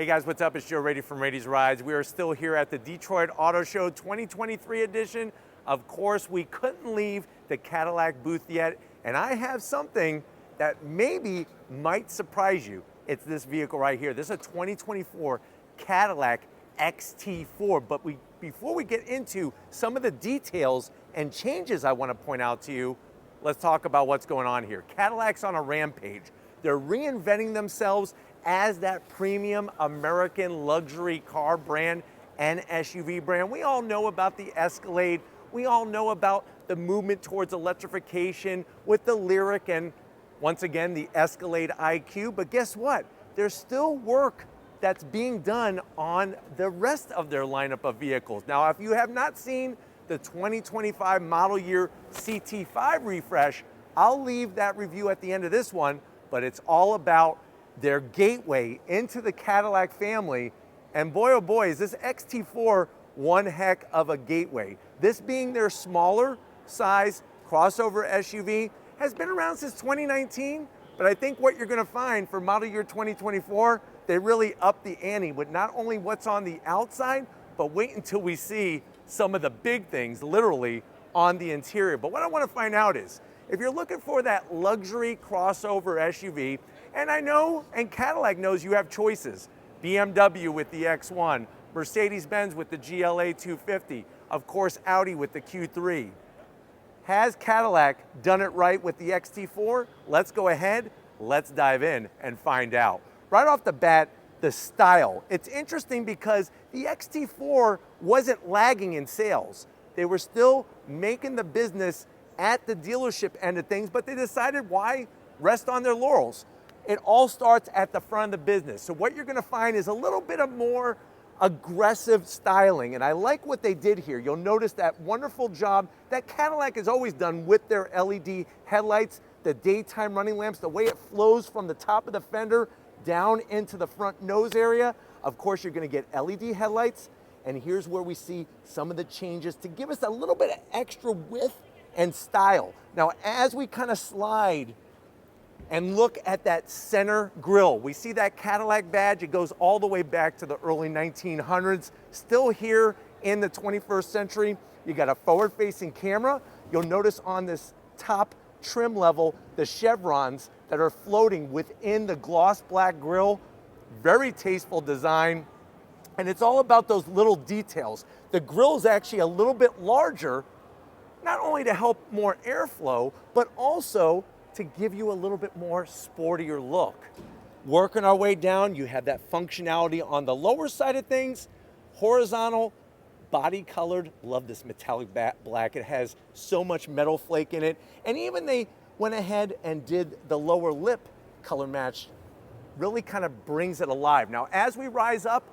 Hey guys, what's up? It's Joe Raiti from Raiti's Rides. We are still here at the Detroit Auto Show 2023 edition. Of course, we couldn't leave the Cadillac booth yet, and I have something that maybe might surprise you. It's this vehicle right here. This is a 2024 Cadillac XT4, but before we get into some of the details and changes I want to point out to you, let's talk about what's going on here. Cadillac's on a rampage. They're reinventing themselves as that premium American luxury car brand and SUV brand. We all know about the Escalade. We all know about the movement towards electrification with the Lyriq and, once again, the Escalade IQ. But guess what? There's still work that's being done on the rest of their lineup of vehicles. Now, if you have not seen the 2025 model year CT5 refresh, I'll leave that review at the end of this one, but it's all about their gateway into the Cadillac family. And boy, oh boy, is this XT4 one heck of a gateway. This being their smaller size crossover SUV has been around since 2019, but I think what you're gonna find for model year 2024, they really upped the ante with not only what's on the outside, but wait until we see some of the big things literally on the interior. But what I wanna find out is, if you're looking for that luxury crossover SUV, and I know, and Cadillac knows you have choices. BMW with the X1, Mercedes-Benz with the GLA 250, of course Audi with the Q3. Has Cadillac done it right with the XT4? Let's go ahead, let's dive in and find out. Right off the bat, the style. It's interesting because the XT4 wasn't lagging in sales. They were still making the business at the dealership end of things, but they decided why rest on their laurels. It all starts at the front of the business. So what you're gonna find is a little bit of more aggressive styling, and I like what they did here. You'll notice that wonderful job that Cadillac has always done with their LED headlights, the daytime running lamps, the way it flows from the top of the fender down into the front nose area. Of course, you're gonna get LED headlights, and here's where we see some of the changes to give us a little bit of extra width and style. Now, as we kind of slide and look at that center grille, we see that Cadillac badge. It goes all the way back to the early 1900s, still here in the 21st century. You got a forward-facing camera. You'll notice on this top trim level, the chevrons that are floating within the gloss black grille. Very tasteful design, and it's all about those little details. The grille is actually a little bit larger, not only to help more airflow, but also to give you a little bit more sportier look. Working our way down, you have that functionality on the lower side of things, horizontal, body colored. Love this metallic black. It has so much metal flake in it. And even they went ahead and did the lower lip color match, really kind of brings it alive. Now, as we rise up,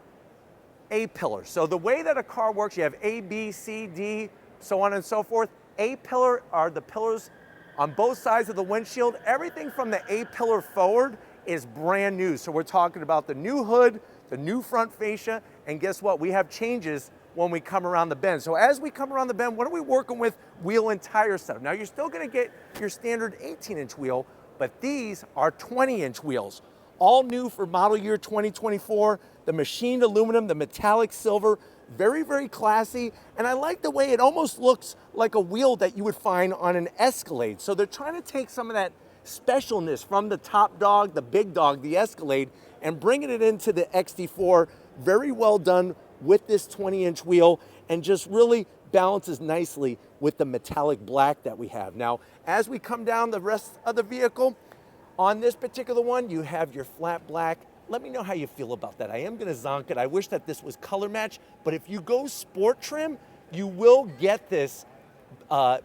A-pillar. So the way that a car works, you have A, B, C, D, so on and so forth. A-pillar are the pillars on both sides of the windshield. Everything from the A-pillar forward is brand new. So we're talking about the new hood, the new front fascia, and guess what? We have changes when we come around the bend. So as we come around the bend, what are we working with? Wheel and tire setup. Now you're still gonna get your standard 18-inch wheel, but these are 20-inch wheels. All new for model year 2024. The machined aluminum, the metallic silver, very, very classy. And I like the way it almost looks like a wheel that you would find on an Escalade. So they're trying to take some of that specialness from the top dog, the big dog, the Escalade, and bringing it into the XT4. Very well done with this 20-inch wheel, and just really balances nicely with the metallic black that we have. Now, as we come down the rest of the vehicle, on this particular one, you have your flat black. Let me know how you feel about that. I am gonna zonk it. I wish that this was color match, but if you go sport trim, you will get this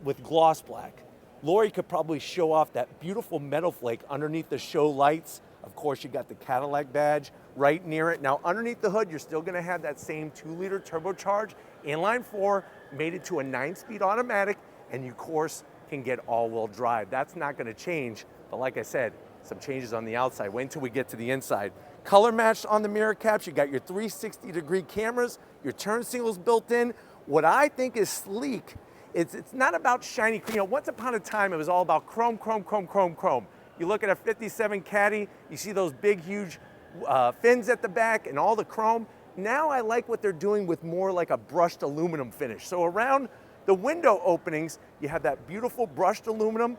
with gloss black. Lori could probably show off that beautiful metal flake underneath the show lights. Of course, you got the Cadillac badge right near it. Now, underneath the hood, you're still gonna have that same 2-liter turbocharged inline 4, made it to a 9-speed automatic, and you, of course, can get all-wheel drive. That's not gonna change, but like I said, some changes on the outside. Wait until we get to the inside. Color matched on the mirror caps. You got your 360-degree cameras, your turn signals built in. What I think is sleek, it's not about shiny. You know, once upon a time, it was all about chrome, chrome, chrome, chrome, chrome. You look at a 57 Caddy, you see those big, huge fins at the back and all the chrome. Now I like what they're doing with more like a brushed aluminum finish. So around the window openings, you have that beautiful brushed aluminum,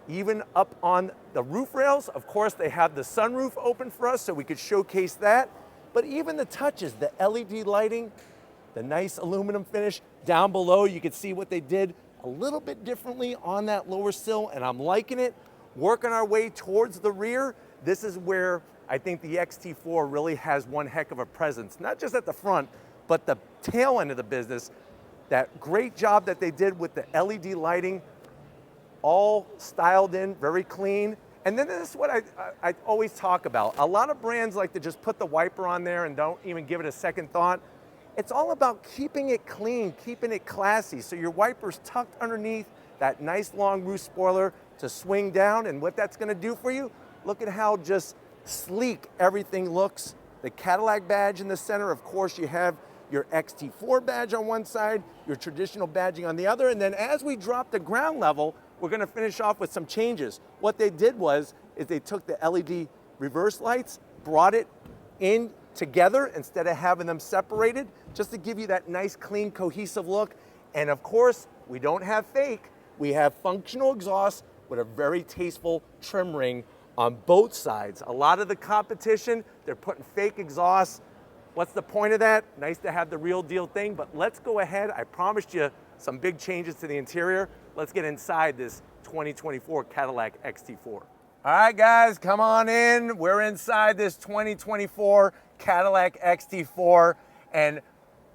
even up on the roof rails. Of course, they have the sunroof open for us so we could showcase that. But even the touches, the LED lighting, the nice aluminum finish. Down below, you can see what they did a little bit differently on that lower sill, and I'm liking it. Working our way towards the rear, this is where I think the XT4 really has one heck of a presence, not just at the front, but the tail end of the business. That great job that they did with the LED lighting, all styled in, very clean. And then this is what I always talk about. A lot of brands like to just put the wiper on there and don't even give it a second thought. It's all about keeping it clean, keeping it classy. So your wiper's tucked underneath that nice long roof spoiler to swing down. And what that's gonna do for you, look at how just sleek everything looks. The Cadillac badge in the center, of course, you have your XT4 badge on one side, your traditional badging on the other. And then as we drop the ground level, we're gonna finish off with some changes. What they did is they took the LED reverse lights, brought it in together instead of having them separated, just to give you that nice, clean, cohesive look. And of course, we don't have fake. We have functional exhaust with a very tasteful trim ring on both sides. A lot of the competition, they're putting fake exhaust. What's the point of that? Nice to have the real deal thing, but let's go ahead. I promised you some big changes to the interior. Let's get inside this 2024 Cadillac XT4. All right, guys, come on in. We're inside this 2024 Cadillac XT4. And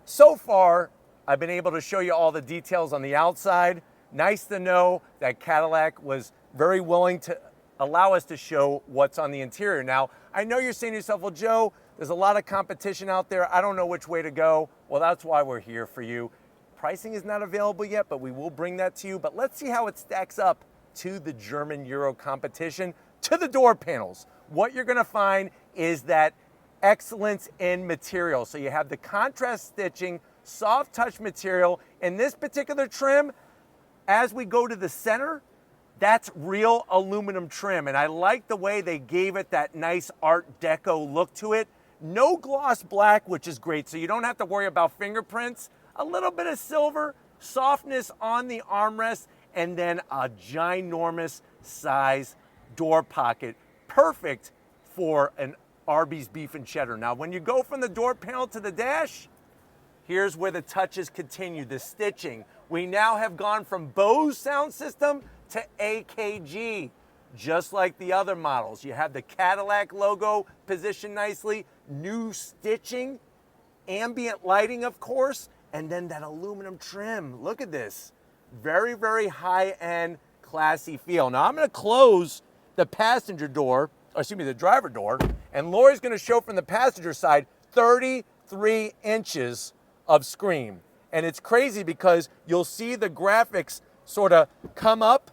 so far, I've been able to show you all the details on the outside. Nice to know that Cadillac was very willing to allow us to show what's on the interior. Now, I know you're saying to yourself, well, Joe, there's a lot of competition out there. I don't know which way to go. Well, that's why we're here for you. Pricing is not available yet, but we will bring that to you. But let's see how it stacks up to the German Euro competition, to the door panels. What you're gonna find is that excellence in material. So you have the contrast stitching, soft touch material. In this particular trim, as we go to the center, that's real aluminum trim. And I like the way they gave it that nice Art Deco look to it. No gloss black, which is great. So you don't have to worry about fingerprints. A little bit of silver, softness on the armrest, and then a ginormous size door pocket. Perfect for an Arby's beef and cheddar. Now, when you go from the door panel to the dash, here's where the touches continue, the stitching. We now have gone from Bose sound system to AKG, just like the other models. You have the Cadillac logo positioned nicely, new stitching, ambient lighting, of course, and then that aluminum trim. Look at this. Very, very high-end, classy feel. Now, I'm gonna close the passenger door, or excuse me, the driver door, and Lori's gonna show from the passenger side 33 inches of screen. And it's crazy because you'll see the graphics sort of come up.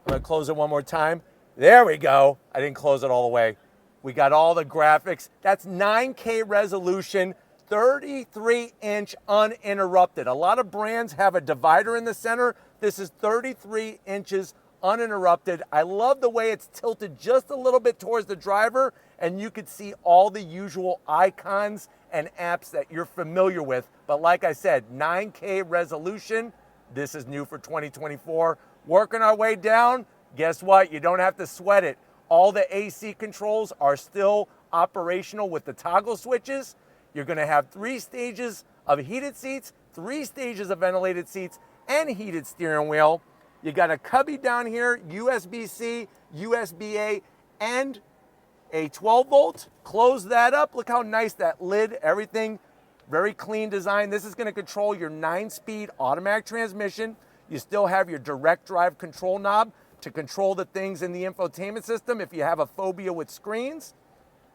I'm gonna close it one more time. There we go. I didn't close it all the way. We got all the graphics. That's 9K resolution, 33-inch uninterrupted. A lot of brands have a divider in the center. This is 33 inches uninterrupted. I love the way it's tilted just a little bit towards the driver, and you can see all the usual icons and apps that you're familiar with. But like I said, 9K resolution. This is new for 2024. Working our way down, guess what? You don't have to sweat it. All the AC controls are still operational with the toggle switches. You're gonna have 3 stages of heated seats, 3 stages of ventilated seats, and heated steering wheel. You got a cubby down here, USB-C, USB-A, and a 12 volt. Close that up. Look how nice that lid, everything, very clean design. This is gonna control your 9-speed automatic transmission. You still have your direct drive control knob to control the things in the infotainment system if you have a phobia with screens.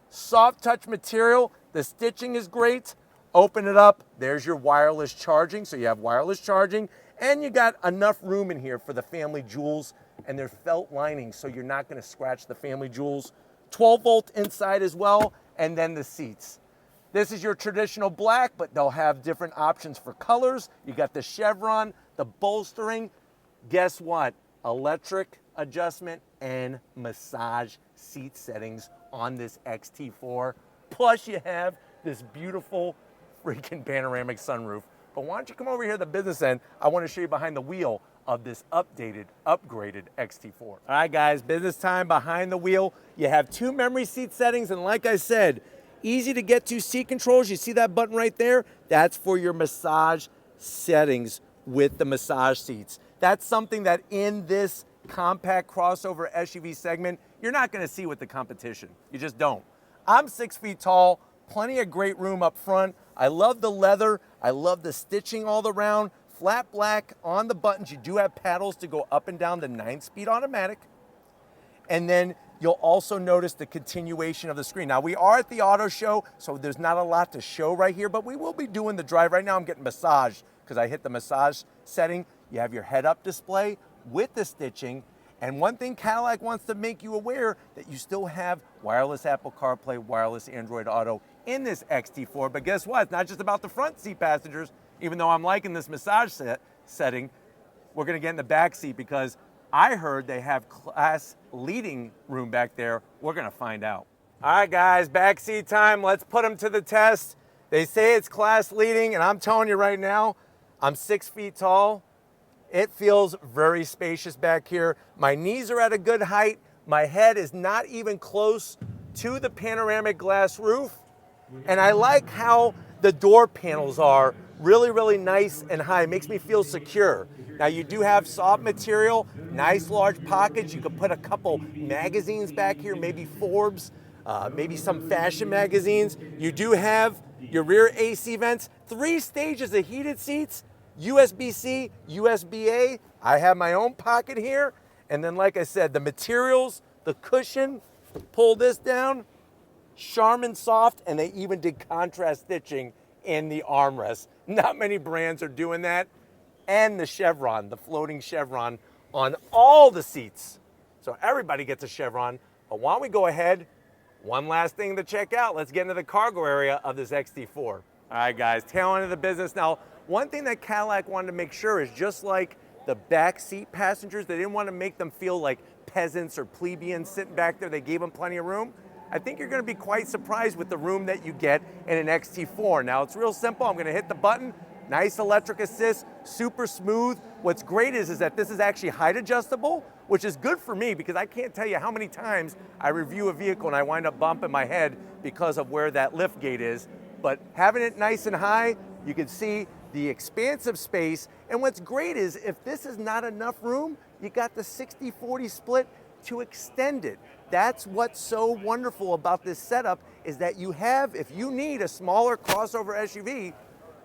Soft touch material, the stitching is great. Open it up, there's your wireless charging. So you have wireless charging, and you got enough room in here for the family jewels, and they're felt lining, so you're not gonna scratch the family jewels. 12 volt inside as well, and then the seats. This is your traditional black, but they'll have different options for colors. You got the chevron, the bolstering. Guess what? Electric adjustment and massage seat settings on this XT4. Plus you have this beautiful freaking panoramic sunroof. But why don't you come over here to the business end? I want to show you behind the wheel of this updated, upgraded XT4. All right, guys, business time behind the wheel. You have 2 memory seat settings, and like I said, easy to get to seat controls. You see that button right there? That's for your massage settings with the massage seats. That's something that in this compact crossover SUV segment, you're not gonna see with the competition. You just don't. I'm 6 feet tall, plenty of great room up front. I love the leather. I love the stitching all around. Flat black on the buttons. You do have paddles to go up and down the 9-speed automatic. And then you'll also notice the continuation of the screen. Now we are at the auto show, so there's not a lot to show right here, but we will be doing the drive. Right now I'm getting massaged because I hit the massage setting. You have your head-up display with the stitching. And one thing Cadillac wants to make you aware that you still have wireless Apple CarPlay, wireless Android Auto in this XT4. But guess what? It's not just about the front seat passengers. Even though I'm liking this massage setting, we're gonna get in the back seat because I heard they have class leading room back there. We're gonna find out. All right, guys, back seat time. Let's put them to the test. They say it's class leading, and I'm telling you right now, I'm 6 feet tall. It feels very spacious back here. My knees are at a good height. My head is not even close to the panoramic glass roof. And I like how the door panels are really, really nice and high. It makes me feel secure. Now you do have soft material, nice large pockets. You could put a couple magazines back here, maybe Forbes, maybe some fashion magazines. You do have your rear AC vents, 3 stages of heated seats, USB-C, USB-A. I have my own pocket here. And then like I said, the materials, the cushion, pull this down, Charmin soft, and they even did contrast stitching in the armrest. Not many brands are doing that. And the chevron, the floating chevron on all the seats. So everybody gets a chevron. But why don't we go ahead, one last thing to check out. Let's get into the cargo area of this XT4. All right, guys, tail end of the business. Now, one thing that Cadillac wanted to make sure is just like the back seat passengers, they didn't want to make them feel like peasants or plebeians sitting back there. They gave them plenty of room. I think you're going to be quite surprised with the room that you get in an XT4. Now, it's real simple. I'm going to hit the button. Nice electric assist, super smooth. What's great is that this is actually height adjustable, which is good for me because I can't tell you how many times I review a vehicle and I wind up bumping my head because of where that lift gate is. But having it nice and high, you can see the expansive space. And what's great is if this is not enough room, you got the 60-40 split to extend it. That's what's so wonderful about this setup is that you have, if you need a smaller crossover SUV,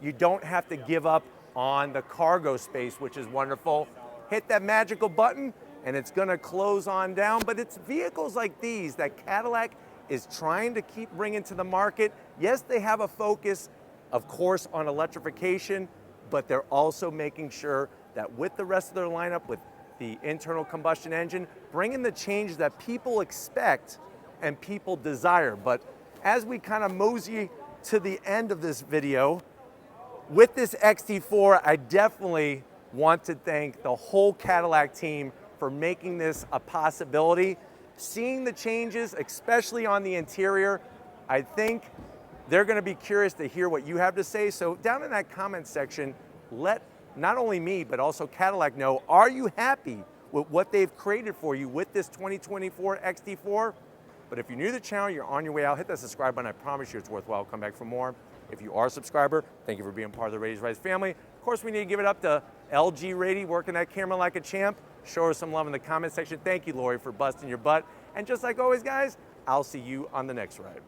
you don't have to give up on the cargo space, which is wonderful. Hit that magical button and it's gonna close on down. But it's vehicles like these that Cadillac is trying to keep bringing to the market. Yes, they have a focus, of course, on electrification, but they're also making sure that with the rest of their lineup, with the internal combustion engine, bringing the change that people expect and people desire. But as we kind of mosey to the end of this video, with this XT4, I definitely want to thank the whole Cadillac team for making this a possibility. Seeing the changes, especially on the interior, I think they're gonna be curious to hear what you have to say. So down in that comment section, let not only me, but also Cadillac know, are you happy with what they've created for you with this 2024 XT4? But if you're new to the channel, you're on your way out, hit that subscribe button. I promise you it's worthwhile. Come back for more. If you are a subscriber, thank you for being part of the Raity's Rise family. Of course, we need to give it up to LG Raiti, working that camera like a champ. Show her some love in the comment section. Thank you, Lori, for busting your butt. And just like always, guys, I'll see you on the next ride.